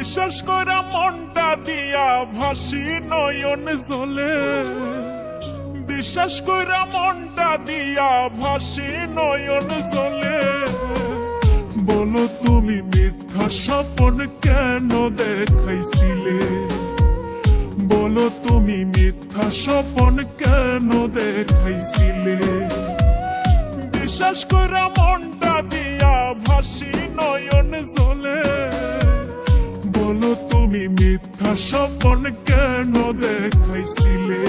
বিশ্বাস কইরা মনটা দিয়া ভাসি নয়ন জলে, বিশ্বাস কইরা মনটা দিয়া ভাসি নয়ন জলে। বলো তুমি মিথ্যা স্বপ্ন কেন দেখাইছিলে, বলো তুমি মিথ্যা স্বপ্ন কেন দেখাইছিলে। বিশ্বাস কইরা মনটা দিয়া ভাসি নয়ন জলে, বলো তুমি মিথ্যা স্বপ্ন কেন দেখাইছিলে,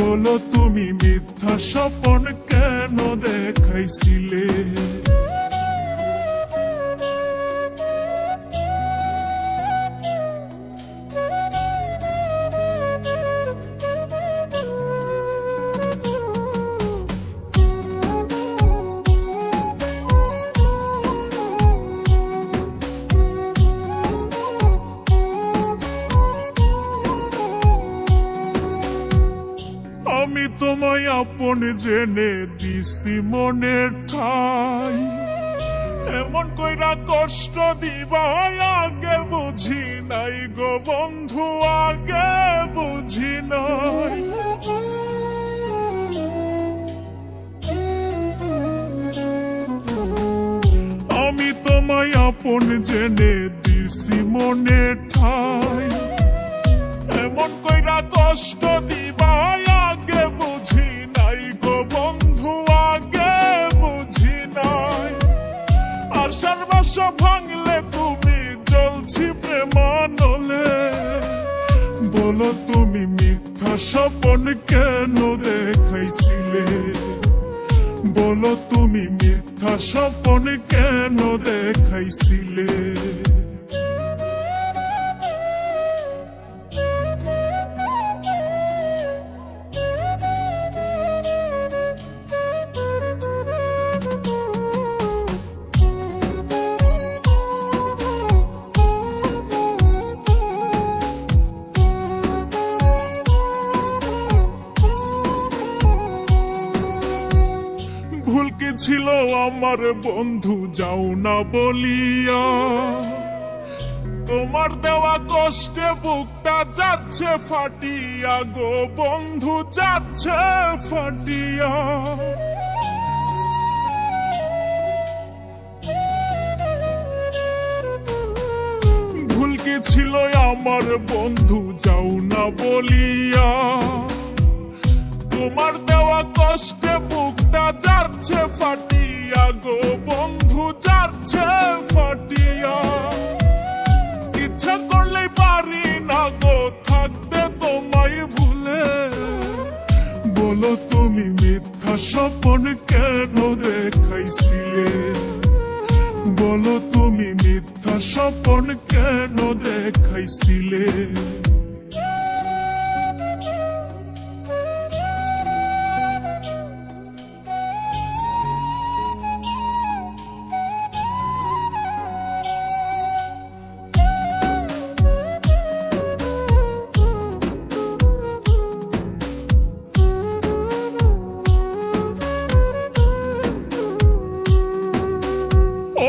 বলো তুমি মিথ্যা স্বপ্ন কেন দেখাইছিলে। আমি তোমায় আপন জেনে দিছি মনের ঠাই, এমন কইরা কষ্ট দিবা আগে বুঝি নাই গো বন্ধু, আগে বুঝি নাই। আমি তোমায় আপন জেনে দিছি মনের ঠাই, এমন কইরা কষ্ট দিবা আগে বুঝি নাই গো বন্ধু, আগে বুঝি নাই। আশার বাসা ভাঙলে তুমি জ্বলছি প্রেমানলে, বলো তুমি মিথ্যা স্বপ্ন কেন দেখাইছিলে, বলো তুমি মিথ্যা স্বপ্ন কেন দেখাইছিলে। ভুল কি ছিল আমার বন্ধু যাও না বলিয়া, তোমার দেওয়া কষ্টে বুকটা যাচ্ছে ফাটিয়া গো বন্ধু, যাচ্ছে ফাটিয়া। ভুল কি ছিল আমার বন্ধু যাও না বলিয়া, তোমার দেওয়া কষ্টে বুকটা যাচ্ছে ফাটিয়া গো বন্ধু, যাচ্ছে ফাটিয়া। ইচ্ছা করলেই পারি না গো থাকতে তোমায় ভুলে, বলো তুমি মিথ্যা স্বপ্ন কেন দেখাইছিলে, বলো তুমি মিথ্যা স্বপ্ন কেন দেখাইছিলে।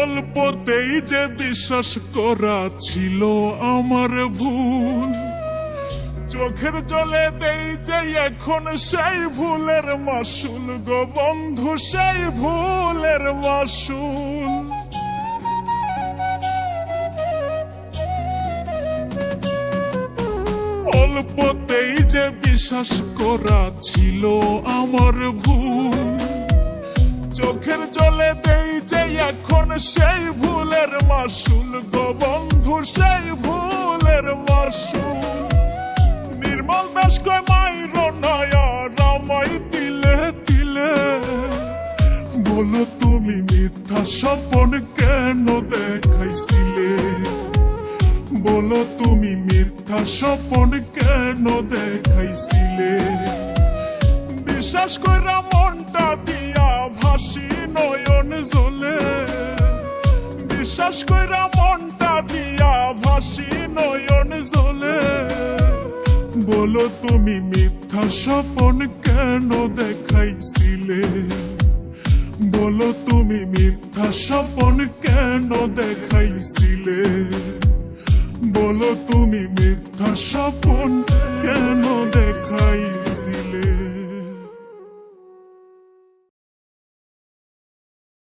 অল্পতেই যে বিশ্বাস করা ছিল আমার ভুল, চোখের জলে দেই যে এখন সেই ভুলের মাসুল গো বন্ধু, সেই ভুলের মাসুল। অল্পতেই যে বিশ্বাস করা ছিল আমার ভুল, চোখের জলে দেই যে এখন সেই ভুলের মাসুল গো বন্ধু, সেই ভুলের মাসুল। নির্মল দাস কয় মাইরো নয়া রামাই তিলে তিলে, বলো তুমি মিথ্যা স্বপ্ন কেন দেখাইছিলে, বলো তুমি মিথ্যা স্বপ্ন কেন দেখাইছিলে। বিশ্বাস কইরা মনটা দিয়া ভাসি নয়ন জলে, বিশ্বাস কইরা মনটা দিয়া ভাসি নয়ন জলে। বলো তুমি মিথ্যা স্বপ্ন কেন দেখাইছিলে, বলো তুমি মিথ্যা স্বপ্ন কেন দেখাইছিলে। বলো তুমি মিথ্যা স্বপন কেন দেখাইছিলে?